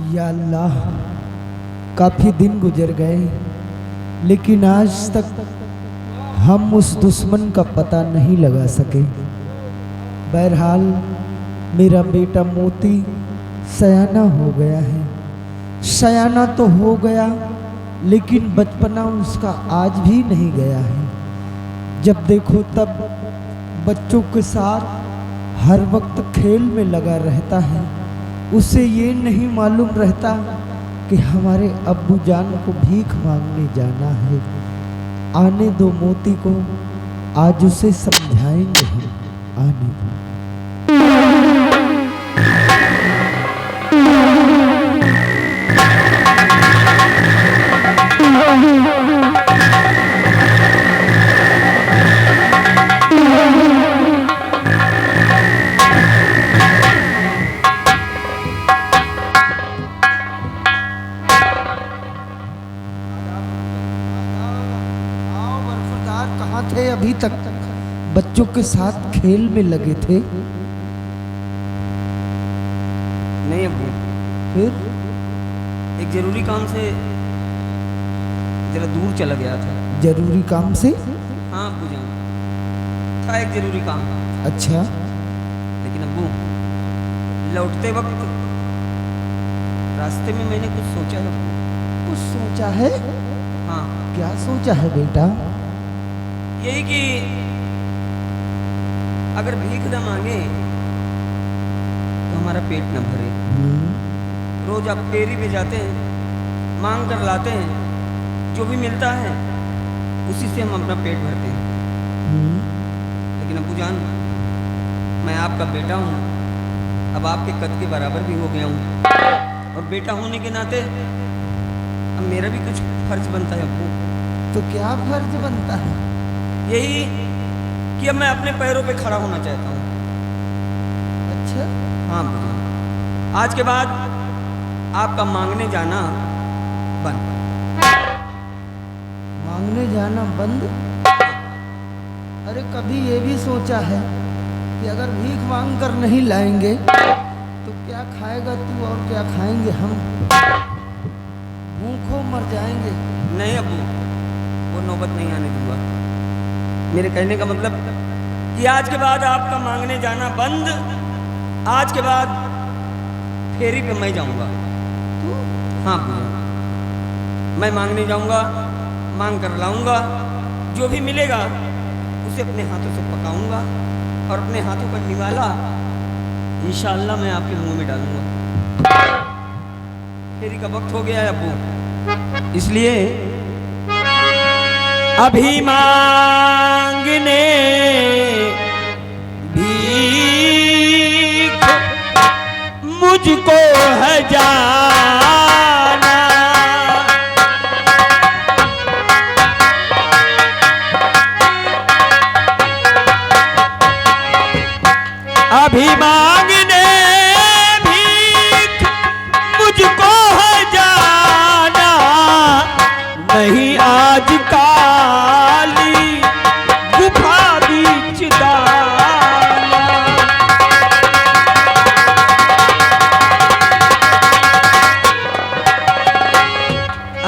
या अल्लाह, काफ़ी दिन गुजर गए लेकिन आज तक हम उस दुश्मन का पता नहीं लगा सके। बहरहाल मेरा बेटा मोती सयाना हो गया है। सयाना तो हो गया लेकिन बचपना उसका आज भी नहीं गया है। जब देखो तब बच्चों के साथ हर वक्त खेल में लगा रहता है। उसे ये नहीं मालूम रहता कि हमारे अब्बू जान को भीख मांगने जाना है। आने दो मोती को, आज उसे समझाएंगे हम। आने दो। कहाँ थे अभी तक? बच्चों के साथ खेल में लगे थे। नहीं अब्बू, फिर एक जरूरी काम से जरा दूर चला गया था। जरूरी काम से? हाँ अब्बू जान, था एक जरूरी काम। अच्छा, लेकिन अब्बू, लौटते वक्त रास्ते में मैंने कुछ सोचा है अब्बू। कुछ सोचा है? हाँ, क्या सोचा है बेटा? यही कि अगर भीख न मांगे तो हमारा पेट न भरे। रोज आप फेरी पे जाते हैं, मांग कर लाते हैं, जो भी मिलता है उसी से हम अपना पेट भरते हैं। लेकिन अब्बू जान, मैं आपका बेटा हूँ, अब आपके कद के बराबर भी हो गया हूँ, और बेटा होने के नाते अब मेरा भी कुछ फर्ज बनता है अब्बू। तो क्या फर्ज बनता है? यही कि अब मैं अपने पैरों पे खड़ा होना चाहता हूँ। अच्छा, हाँ अब्बू जान, आज के बाद आपका मांगने जाना बंद। मांगने जाना बंद? अरे कभी ये भी सोचा है कि अगर भीख मांग कर नहीं लाएंगे तो क्या खाएगा तू और क्या खाएंगे हम? भूखों मर जाएंगे। नहीं अब्बू, वो नौबत नहीं आने दूंगा। मेरे कहने का मतलब कि आज के बाद आपका मांगने जाना बंद। आज के बाद फेरी पे मैं जाऊंगा। हाँ अब्बू, मैं मांगने जाऊंगा, मांग कर लाऊंगा, जो भी मिलेगा उसे अपने हाथों से पकाऊंगा और अपने हाथों का निवाला इंशाअल्लाह मैं आपके मुंह में डालूंगा। फेरी का वक्त हो गया है अब्बू, इसलिए अभी मांगने भीख मुझको है जाना। अभी मांगने भीख मुझको है जाना, नहीं आज काली गुफा बीच दाना।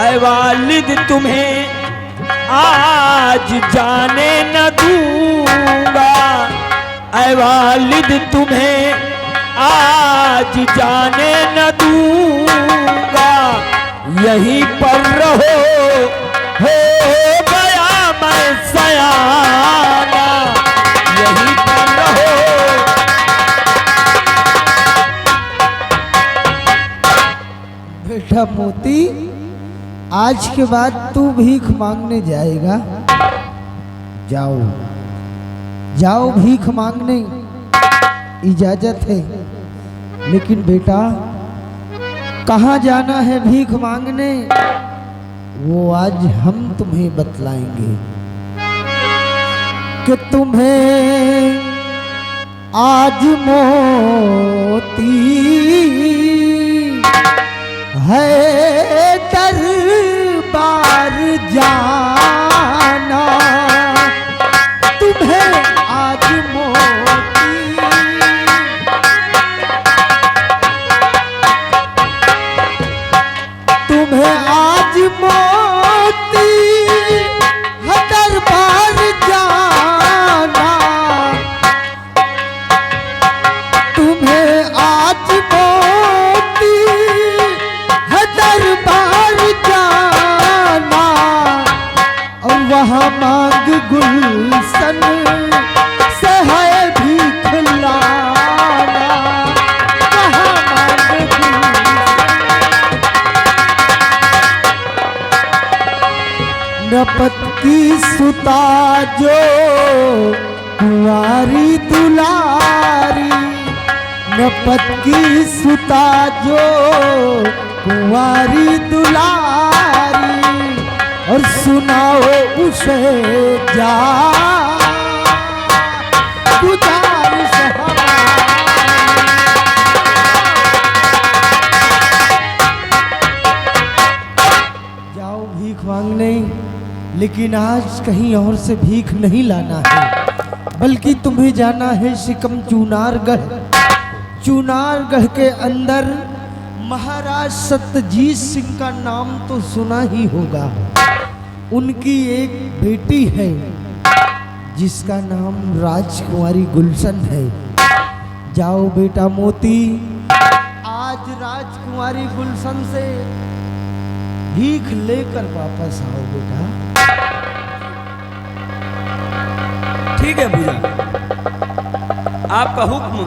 ऐ वालिद तुम्हें आज जाने न दूंगा, ऐ वालिद तुम्हें आज जाने न दूंगा, यहीं पर रहो, हो गया मैं सयाना, यहीं पर रहो। बेटा मोती, आज के बाद तू भीख मांगने जाएगा। जाओ जाओ, भीख मांगने इजाजत है। लेकिन बेटा, कहाँ जाना है भीख मांगने वो आज हम तुम्हें बतलाएंगे। कि तुम्हें आज मोती है दरबार जाना, तुम्हें आज मोती गुलशन से है भीख लाना, कहाँ मांगे नपत की सुता जो कुंवारी दुलारी, नपत की सुता जो कुंवारी दुलारी, और सुनाओ उसे जा गुजारिश जाओ भीख मांगने, लेकिन आज कहीं और से भीख नहीं लाना है, बल्कि तुम्हें जाना है सिकम चुनारगढ़। चुनारगढ़ के अंदर महाराज सत्यजीत सिंह का नाम तो सुना ही होगा। उनकी एक बेटी है जिसका नाम राजकुमारी गुलशन है। जाओ बेटा मोती, आज राजकुमारी गुलशन से भीख लेकर वापस आओ बेटा। ठीक है भूजा, आपका हुक्म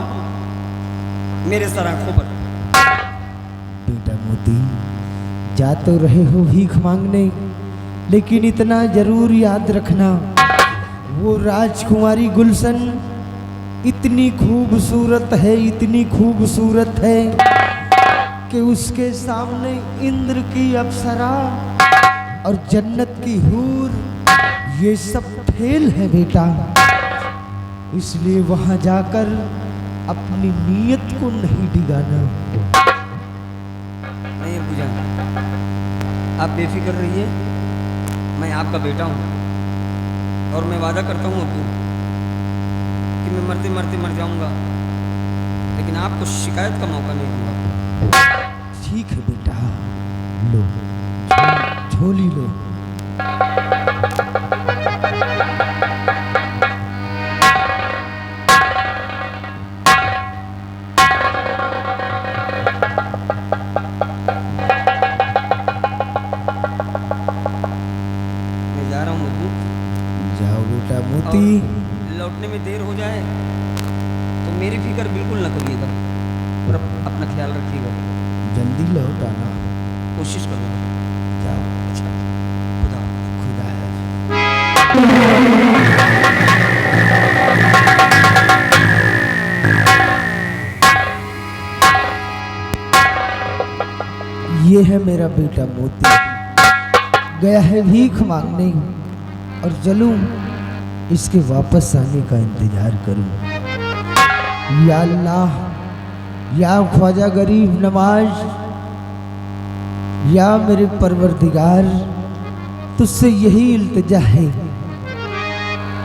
मेरे सराखों पर। बेटा मोती, जा तो रहे हो भीख मांगने, लेकिन इतना जरूर याद रखना, वो राजकुमारी गुलशन इतनी खूबसूरत है, इतनी खूबसूरत है कि उसके सामने इंद्र की अप्सरा और जन्नत की हूर ये सब फेल है बेटा। इसलिए वहां जाकर अपनी नीयत को नहीं डिगाना। नहीं पूजा, आप बेफिक्र रहिए, मैं आपका बेटा हूँ और मैं वादा करता हूँ अब्बू कि मैं मरते मरते मर जाऊंगा, लेकिन आपको शिकायत का मौका नहीं दूंगा। ठीक है बेटा, लो झोली लो। मैं जा रहा हूँ अब्बू। जाओ बेटा मोती। लौटने में देर हो जाए तो मेरी फिक्र बिल्कुल न करिएगा और अपना ख्याल रखिएगा। जल्दी लौट आना, कोशिश करूँगा। जाओ। अच्छा, खुदा खुदा ये है मेरा बेटा मोती, गया है भीख मांगने, और चलूं इसके वापस आने का इंतजार करूं। या अल्लाह, या ख्वाजा गरीब नवाज, या मेरे परवरदिगार, तुझसे यही इल्तिजा है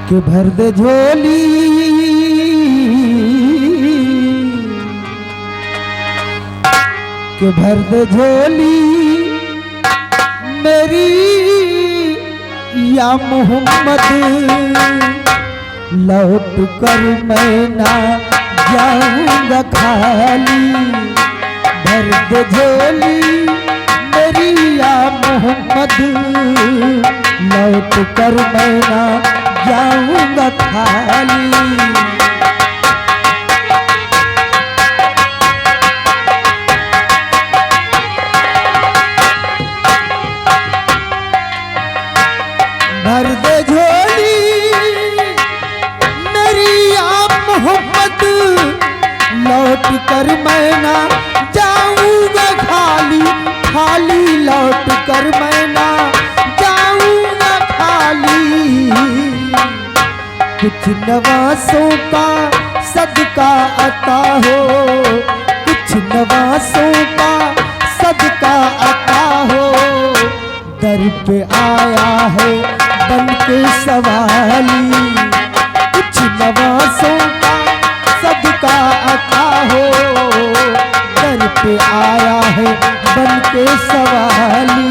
कि भर दे झोली, कि भर दे झोली मेरी या मोहम्मद, लौट कर मैं ना जाऊंगा खाली। भर दे झोली मेरी या मोहम्मद, लौट कर मैं ना जाऊंगा खाली। भर दे झोली मेरी आप मोहब्बत, लौट कर मैं ना जाऊंगा खाली। खाली लौट कर मैं ना जाऊंगा खाली। कुछ नवासों का सदका अता हो, कुछ नवासों का सदका अता हो। दर पे आया है बन के सवाली, कुछ नवासों का सदका अता हो। दर पे आया है बन के सवाली।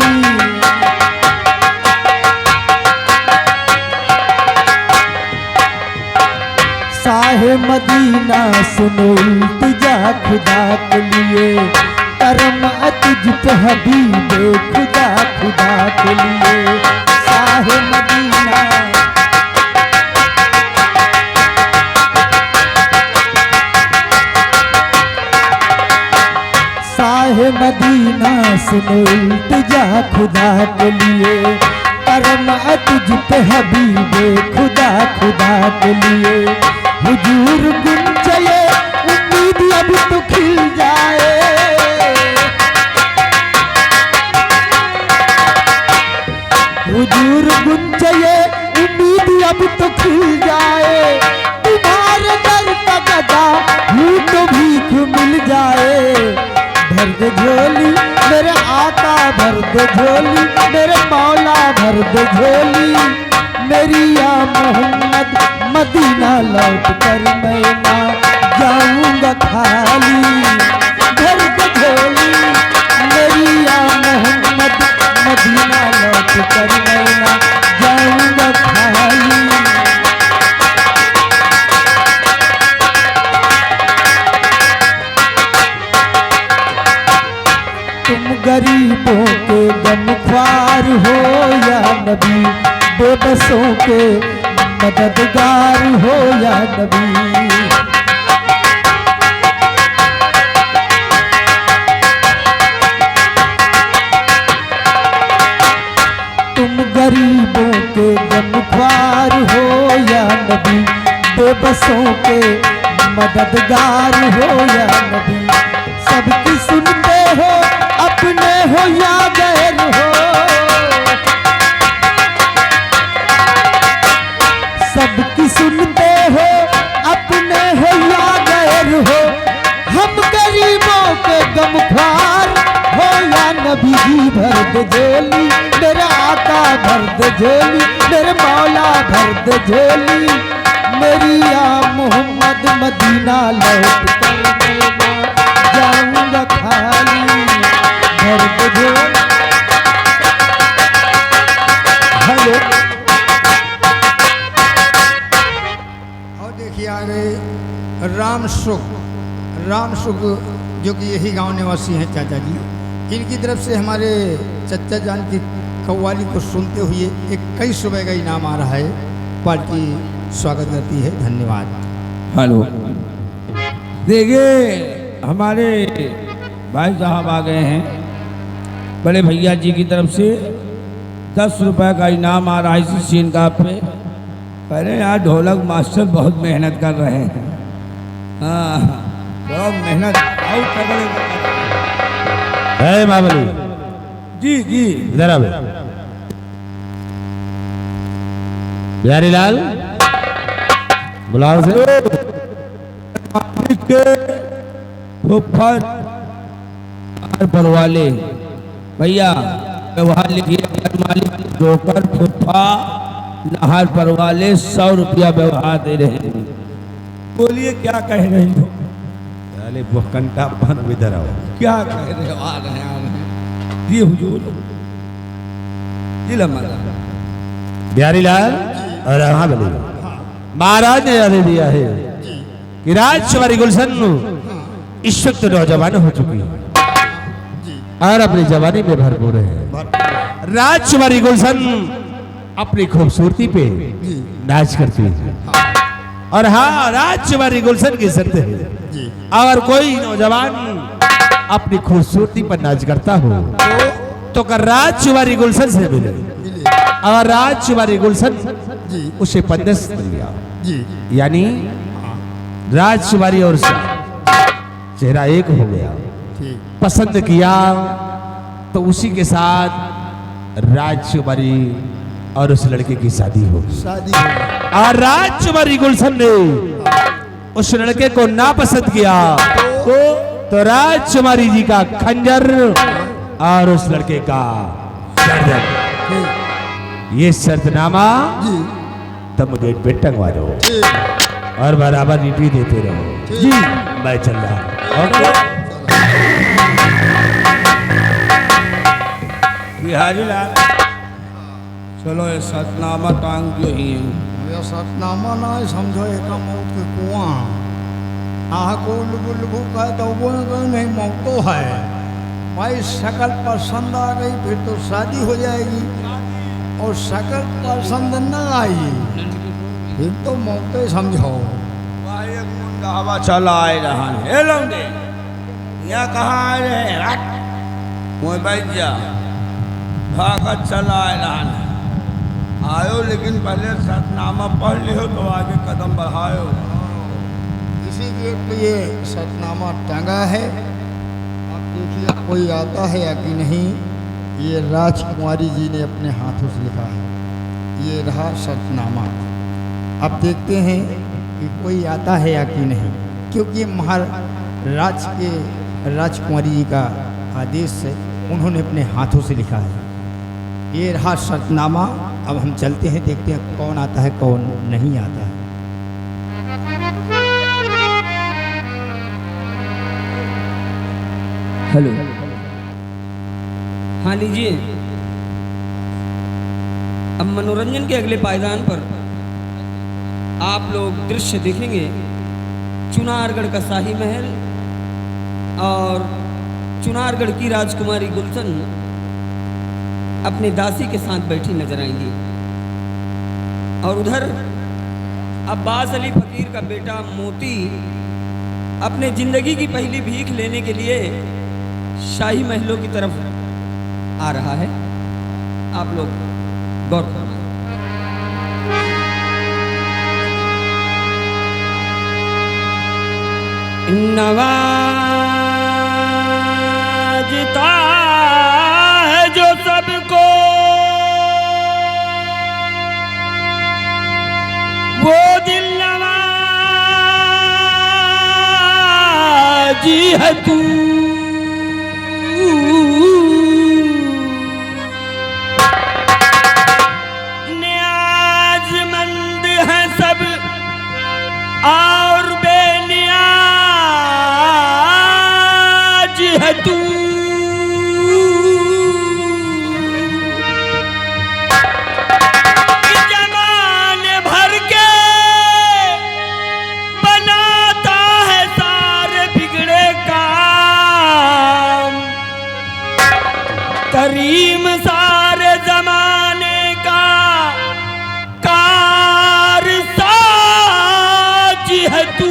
साहे मदीना सुनो इल्तिजा खुदा के लिए, करम तुझ पे हबीबे खुदा खुदा के लिए। साहे मदीना है मदीना सुनो इल्तिजा खुदा के लिए, करम है तुझ पे हबीबे खुदा खुदा के लिए। हुजूर गुंजये उम्मीद अब तो खिल जाए, हुजूर गुंजये उम्मीद अब तो खिल जाए। तुम्हारे दर का गदा यूं तो भीख मिल जाए। भर दे झोली मेरे आका, भर दे झोली मेरे मौला, भर दे झोली मेरी या मोहम्मद। मदीना लौट कर मैं ना जाऊंगा खाली, भर दे झोली मेरी या मोहम्मद। मदीना लौट कर मैं ना जाऊंगा खाली। तुम गरीबों के गमख्वार हो या नबी, बेबसों के मददगार हो या नबी। तुम गरीबों के गमख्वार हो या नबी, बेबसों के मददगार हो या नबी। सबकी सुनते हो अपने हो या गैर हो, सबकी सुनते हो अपने हो या गैर हो। हम गरीबों के गमख्वार हो या नबी जी। भर दे झोली मेरे आका, भर दे झोली मेरे मौला, भर दे झोली मेरी या मोहम्मद। मदीना लौट कर मैं जाऊंगा खाली, भर दे झोली। हेलो और देखिए आ गए राम सुख जो कि यही गांव निवासी हैं चाचा जी। इनकी तरफ से हमारे चचा जान की कव्वाली को सुनते हुए 21 रुपये का इनाम आ रहा है। पार्टी स्वागत करती है, धन्यवाद। हेलो, देखिए हमारे भाई साहब आ गए हैं। बड़े भैया जी की तरफ से 10 रुपये का इनाम आ रहा है इसी सीन का पे। पहले यार ढोलक मास्टर बहुत मेहनत कर रहे हैं। हाँ, बहुत मेहनत है महाबली जी जी। इधर आ बिहारी लाल, बुलाओ से। पर वाले भैया व्यवहार लिखिए। मालिक जोकर फुफा नहार पर वाले 100 रुपया व्यवहार दे रहे हैं। बोलिए क्या कह रहे हो? अरे वो कंटा बन इधर आओ। क्या कह रहे हो? आ रहे हैं जी हुजूर। जी लम्हा बिहारी लाल और हाँ बोले महाराज ने आदेश दिया है कि राजकुमारी गुलशन इस वक्त नौजवान हो चुकी है और अपनी जवानी में भरपूर है। राजकुमारी गुलशन अपनी खूबसूरती पे नाच करती है। और हाँ, राजकुमारी गुलशन की शर्त है अगर कोई नौजवान अपनी खूबसूरती पर नाच करता हो तो कर राजकुमारी गुलशन से मिले। अगर राजकुमारी गुलशन उसे 15 मिल गया यानी राजकुमारी और चेहरा एक हो गया, पसंद किया तो उसी के साथ राजकुमारी और उस लड़के की शादी होगी। और राजकुमारी गुलशन ने उस लड़के को ना पसंद किया तो राजकुमारी जी का खंजर और उस लड़के का गर्दन, ये शर्तनामा तुम गेट पे टंगवा दो और बराबर नीति देते रहो। जी मैं चल रहा हूं। बिहारी लाल चलो ये सतनामा टांग जो ही है। सतनामा ना समझो एक मौत के कुआं आह को लुबु का तो वो नहीं मौत तो है भाई। शक्ल पसंद आ गई फिर तो शादी हो जाएगी और शक्ल पसंद ना आई फिर तो मौत समझो। हवा चला आए रहा है यहाँ कहाँ आ रहे हैं? हट! मोए बैठ जा, भागत चला ऐलान आयो, लेकिन पहले शर्तनामा पढ़ लियो तो आगे कदम बढ़ायो। इसी गेट पे ये शर्तनामा टंगा है। आप देखिए कोई आता है या कि नहीं। ये राजकुमारी जी ने अपने हाथों से लिखा है। ये रहा शर्तनामा। अब देखते हैं कि कोई आता है या कि नहीं, क्योंकि महाराज के राजकुमारी जी का आदेश है, उन्होंने अपने हाथों से लिखा है। ये रहा शर्तनामा। अब हम चलते हैं, देखते हैं कौन आता है कौन नहीं आता है। हेलो, हाँ लीजिए। अब मनोरंजन के अगले पायदान पर आप लोग दृश्य देखेंगे चुनारगढ़ का शाही महल और चुनारगढ़ की राजकुमारी गुलशन अपने दासी के साथ बैठी नजर आएंगी। और उधर अब्बास अली फकीर का बेटा मोती अपने जिंदगी की पहली भीख लेने के लिए शाही महलों की तरफ आ रहा है। आप लोग गौर करना। नवाजता है जो सबको वो दिल नवाजी है तू। न्याजमंद है सब और बेनियाज है तू। जमाने भर के बनाता है सारे बिगड़े काम। करीम सारे जमाने का कारसाज है तू।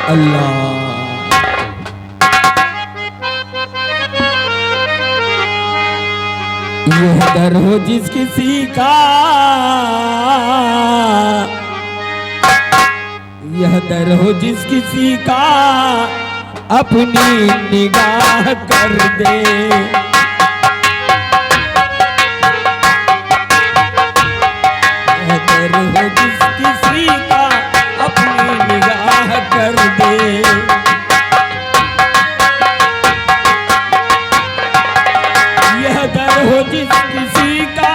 अल्लाह यह दर हो जिस किसी का, यह दर हो जिस किसी का अपनी निगाह कर दे। यह दर हो जिस किसी का अपनी निगाह कर दे। यह दर हो जिस किसी का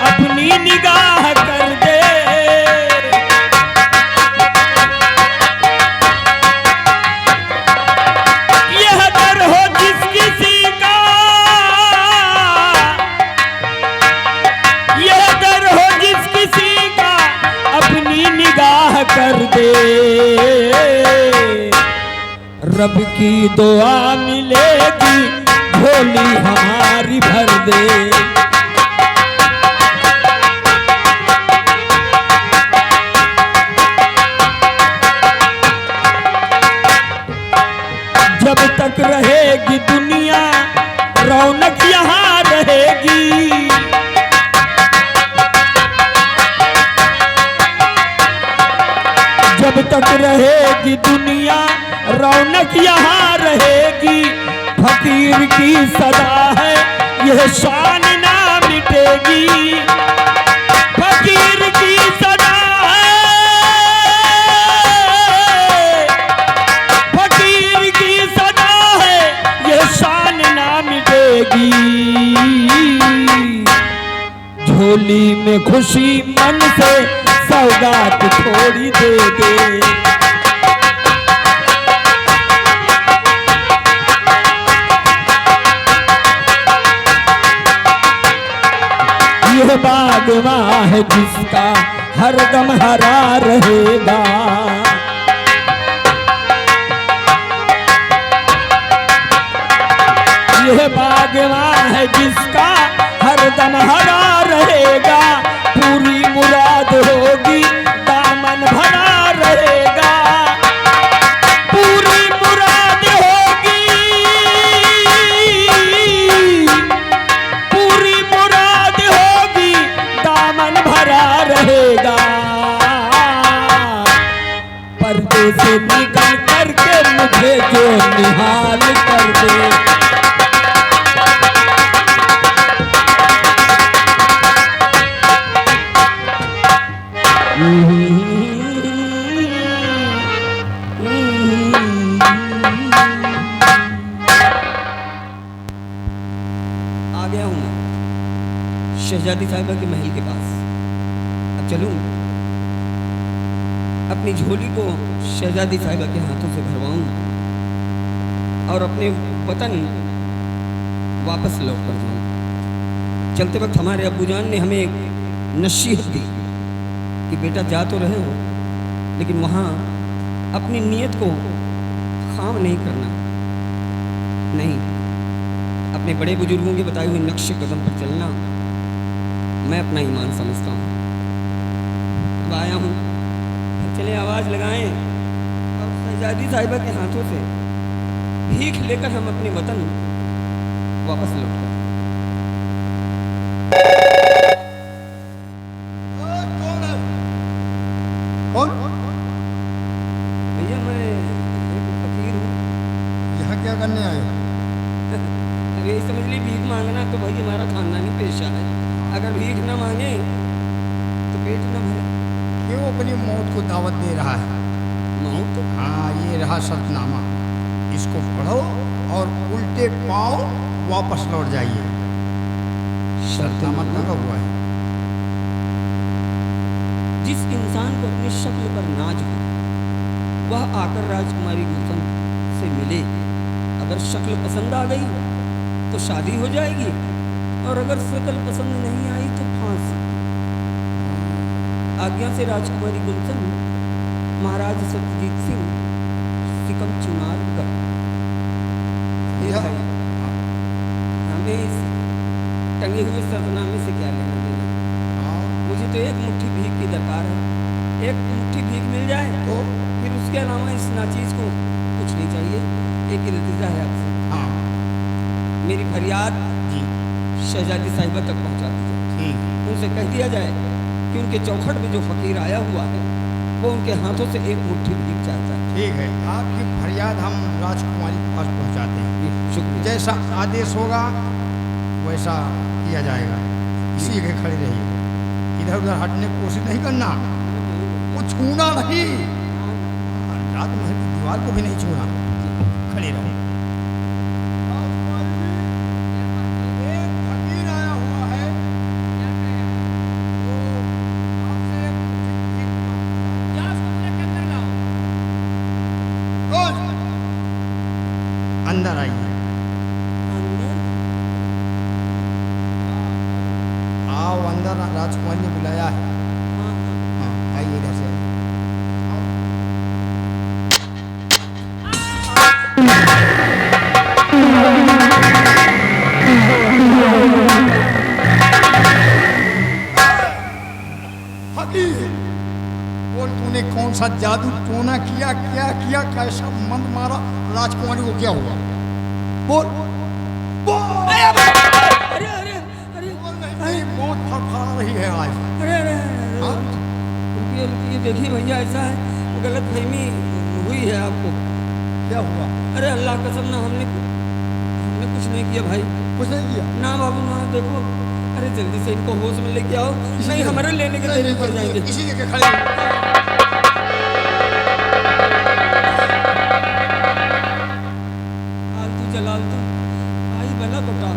अपनी निगाह कर दे। यह दर हो जिस किसी का, यह दर हो जिस किसी का अपनी निगाह कर दे। रब की दुआ मिलेगी झोली हमारी भर दे। जब तक रहेगी दुनिया रौनक यहाँ रहेगी। जब तक रहेगी दुनिया रौनक यहाँ रहेगी। फकीर की सदा है यह शान ना मिटेगी। फकीर की सदा है, फकीर की सदा है यह शान ना मिटेगी। झोली में खुशी मन से सौगात थोड़ी दे दे। यह बागवां है जिसका हरदम हरा रहेगा। ये बागवान है जिसका हरदम हरा रहेगा, पूरी मुराद होगी दामन भरा रहेगा, पूरी मुराद होगी, पूरी मुराद होगी दामन भरा रहेगा। पर्दे से निकल करके मुझे जो निहाल कर दे, आ गया हूं मैं शहजादी साहिबा के महल के पास। अब चलूं अपनी झोली को शहजादी साहिबा के हाथों से भरवाऊं और अपने वतन वापस लौट कर जाऊं। चलते वक्त हमारे अब्बूजान ने हमें एक नसीहत दी कि बेटा जा तो रहे हो, लेकिन वहाँ अपनी नीयत को खाम नहीं करना, नहीं, अपने बड़े बुजुर्गों के बताए हुए नक्शे कदम पर चलना मैं अपना ईमान समझता हूँ। अब आया हूँ, चले आवाज़ लगाएं और शहजादी साहिबा के हाथों से भीख लेकर हम अपने वतन वापस लौट गए। कौन? भैया मैं एक फकीर हूँ। यहाँ क्या करने आए? अब ये समझ ली भीख मांगना तो भाई हमारा खानदानी पेशा है, अगर भीख ना मांगे तो पेट ना भरे। क्यों अपनी मौत को दावत दे रहा है? मौत? हाँ, ये रहा शर्तनामा, इसको पढ़ो और उल्टे पाँव वापस लौट जाइए। शर्तनामा लगा हुआ है। जिस इंसान को अपनी शक्ल पर नाज हो वह आकर राजकुमारी गुलशन से मिले। अगर शक्ल पसंद आ गई तो शादी हो जाएगी, और अगर शक्ल पसंद नहीं आई तो फांसी। आज्ञा से राजकुमारी गुलशन महाराज सत्यजीत सिंह सिकम चुनार का। हमें इस टंगे हुए शर्तनामे से क्या लेना देना? मुझे तो एक मुट्ठी भीख की दरकार है, एक मुट्ठी भीख मिल जाए तो फिर उसके अलावा इस नाचीज को कुछ नहीं चाहिए। एक इल्तिजा है आपसे। हाँ, मेरी फरियाद जी शहजादी साहिबा तक पहुंचा दीजिए। ठीक। उनसे कह दिया जाए कि उनके चौखट में जो फकीर आया हुआ है वो उनके हाथों से एक मुट्ठी भीख चाहता है। ठीक है, आपकी फरियाद हम राजकुमारी के पास पहुंचाते हैं। शुक्रिया। जैसा आदेश होगा वैसा किया जाएगा। इसी के खड़े रहिए, इधर उधर हटने की कोशिश नहीं करना, वो छूना नहीं, राजमहल की दीवार को भी नहीं छूना, खड़े रहो। एक फकीर आया हुआ है, वो आपसे कौन? अंदर आइए। आओ अंदर, राजकुमार ने बुलाया है। हाँ, आइए इधर से। फकीर, बोल तूने कौन सा जादू टोना किया, क्या किया, कैसा मंद मारा, राजकुमारी को क्या हुआ? बोल बोल। अरे अरे अरे नहीं, बहुत फड़फड़ा रही है आज। अरे हाँ? ये देखिए भैया, ऐसा है गलत फहमी हुई है आपको। क्या हुआ? अरे अल्लाह कसम ना, हमने कुछ नहीं किया भाई। कुछ नहीं किया? ना बाबू ना, देखो, अरे जल्दी से इनको होश में लेके आओ, नहीं हमारे लेने के लिए पड़ जाएंगे। इसी जगह खड़े आलतू जलाल तो आई बना बता।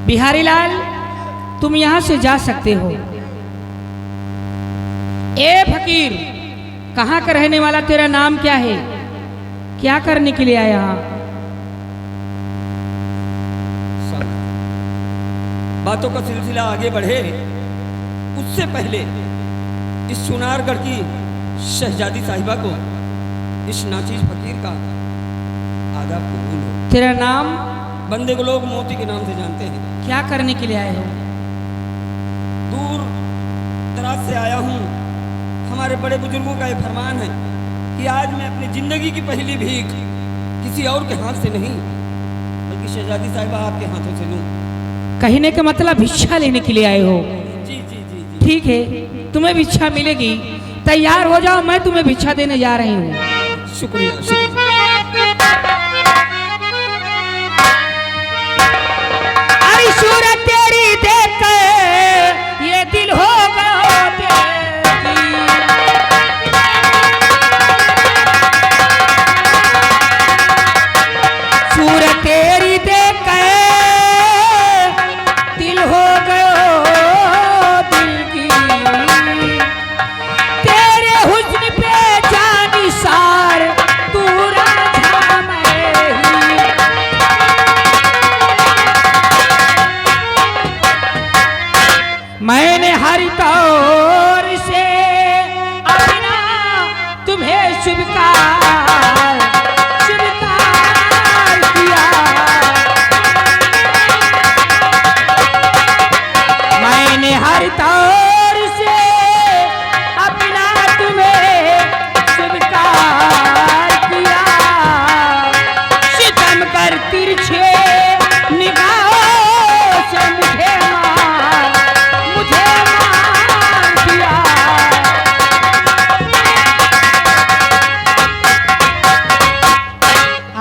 बिहारी लाल, तुम यहाँ से जा सकते हो। ए फकीर, कहाँ का रहने वाला, तेरा नाम क्या है, क्या करने के लिए आया यहाँ? बातों का सिलसिला आगे बढ़े उससे पहले इस चुनारगढ़ की शहजादी साहिबा को इस नाचीज फकीर का आदाब कबूल हो। तेरा नाम? बंदे को लोग मोती के नाम से जानते हैं। क्या करने के लिए आए हो? दूर दराज से आया हूँ। हमारे बड़े बुजुर्गों का ये फरमान है कि आज मैं अपनी जिंदगी की पहली भीख किसी और के हाथ से नहीं बल्कि शहजादी साहिबा आपके हाथों से लूँ। कहने का मतलब भिक्षा लेने के लिए आए हो? जी जी जी जी। ठीक है, तुम्हें भिक्षा मिलेगी। तैयार हो जाओ, मैं तुम्हें भिक्षा देने जा रही हूँ। शुक्रिया शुक्रिया। अरे सूरत तेरी देख कर ये दिल हो गया बेटी। सूरत तेरी देख कर दिल हो गया दिल की। तेरे हुस्न पे जानी सार तू राधा मैं ही। मैंने हर तौर से अपना तुम्हें स्वीकार किया। मैंने हर तौर से अपना तुम्हें स्वीकार किया। सितम कर तिरछे निगाहों से मुझे मार दिया।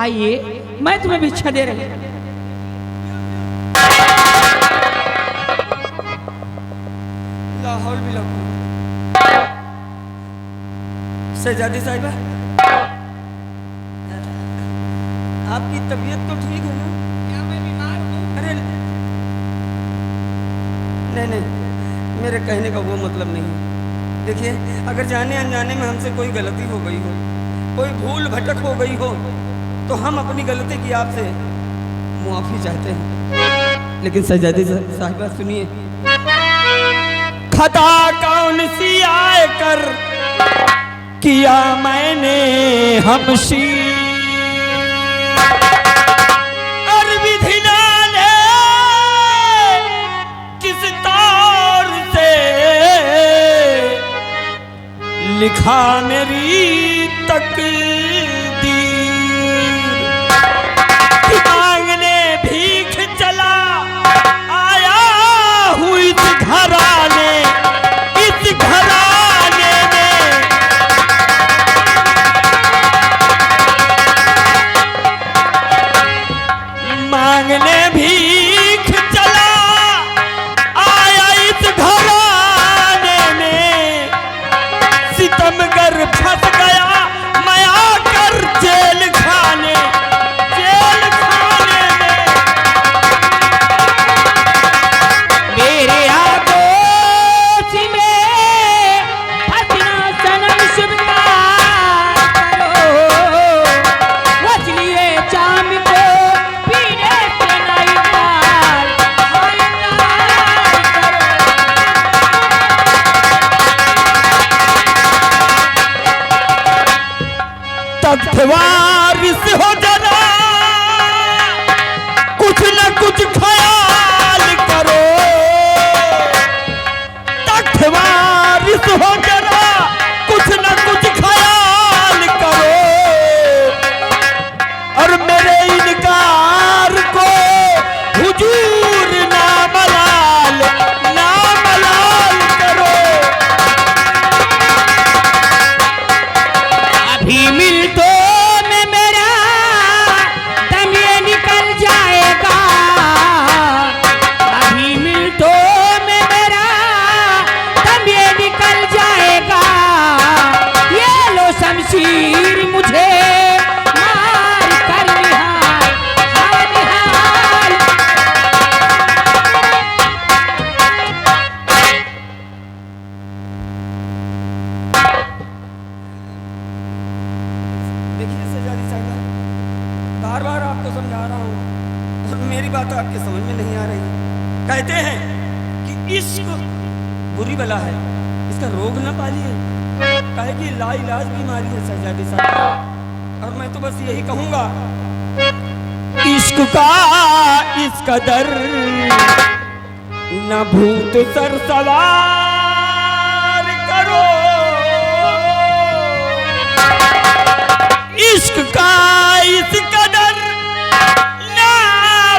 आइए, मैं तुम्हें भिक्षा दे रही हूँ। लाहौल भी लगू। शहजादी साहिबा, आपकी तबीयत तो ठीक है ना? क्या मैं बीमार हूँ? अरे नहीं नहीं, मेरे कहने का वो मतलब नहीं। देखिए, अगर जाने अनजाने में हमसे कोई गलती हो गई हो, कोई भूल भटक हो गई हो, तो हम अपनी गलती की आपसे मुआफ़ी चाहते हैं। लेकिन शहजादी साहिबा सुनिए, खता कौन सी आए कर किया मैंने हमशी, और विधि ने किस तौर से लिखा मेरी तकदीर। मांगने भीख चला आया हूँ इस घराने में। मांगने भीख चला आया इस घराने में। सितमगर फंस गया मैं आकर जेल खाने में। मेरे आगोश में फंसना सनम स्वीकार करो। मछलिए जाम को पीने से नहीं पार तख्तवारिस हो जरा, कुछ न कुछ ख्याल करो। तख्तवारिस हो जरा, कुछ न कुछ ख्याल करो। और मेरे इनकार को हुजूर ना मलाल करो। अभी मिल तो में मेरा दम ये निकल जाएगा। अभी मिल तो में मेरा दम ये निकल जाएगा। ये लो शमशीर मुझे मार कर निहाल, हाँ निहाल। देखिए शहजादी साहिबा, बार बार आपको समझा रहा हूँ और मेरी बात आपके समझ में नहीं आ रही। कहते हैं कि इश्क बुरी बला है, इसका रोग न पालिए, काहे कि लाइलाज बीमारी है शहजादी साहब। और मैं तो बस यही कहूंगा, इश्क का इस कदर न भूत सर सवार करो, इश्क का इस कदर न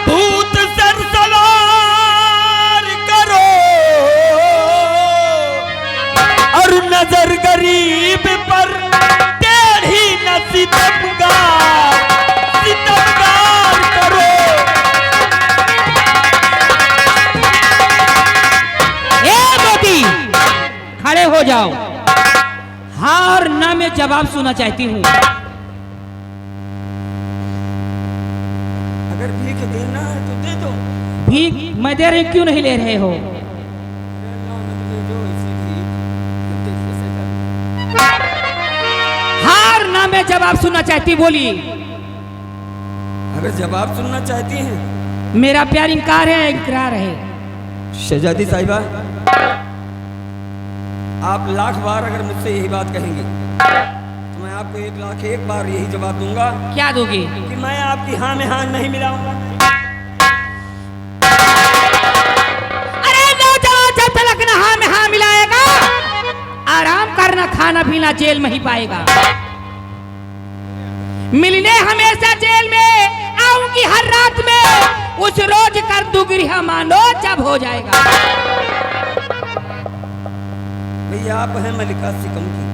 भूत सर सवार करो, और नजर गरीब पर टेढ़ी न सितमगार करो। खड़े हो जाओ, हाँ और ना में जवाब सुनना चाहती हूँ। अगर भीख देना है तो दे दो। भीख मैं दे रही, क्यों नहीं ले रहे हो? हाँ और ना में जवाब सुनना चाहती, बोलिए। अगर जवाब सुनना चाहती हैं, मेरा प्यार इनकार है इकरार है? शहजादी साहिबा, आप लाख बार अगर मुझसे यही बात कहेंगे तो मैं आपको 1,00,001 बार यही जवाब दूंगा। क्या दोगे? कि मैं आपकी हाँ में हाँ नहीं मिलाऊंगा। अरे नौजवान जब तक ना हाँ में हाँ मिलाएगा, आराम करना खाना पीना जेल में ही पाएगा। मिलने हमेशा जेल में आऊंगी हर रात में, उस रोज कर दूंगी मानो जब हो जाएगा। भैया आप हैं मलिका सिकम की,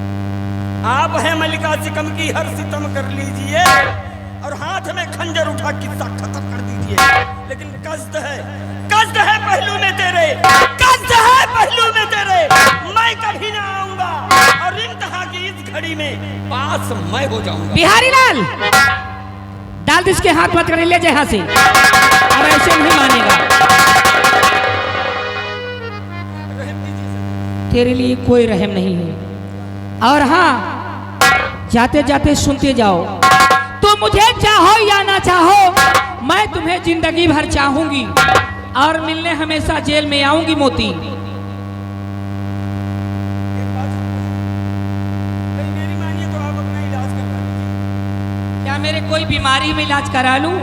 आप हैं मलिका सिकम की, हर सितम कर लीजिए और हाथ में खंजर उठा किस्सा खत्म कर दीजिए। लेकिन कष्ट है पहलू में तेरे, कष्ट है पहलू में तेरे। मैं कभी ना आऊंगा और इंतहा की इस घड़ी में पास मैं हो जाऊंगा। बिहारी लाल, डाल दे इसके हाथ मत करने, ले जाए यहाँ से, अब ऐसे नहीं मानेगा। तेरे लिए कोई रहम नहीं है। और हाँ, जाते जाते सुनते जाओ, तो मुझे चाहो या ना चाहो, मैं तुम्हें जिंदगी भर चाहूंगी और मिलने हमेशा जेल में आऊंगी मोती। मेरी मानिए तो आप अपना इलाज करवा लीजिए। क्या मेरे कोई बीमारी में इलाज करा लूं?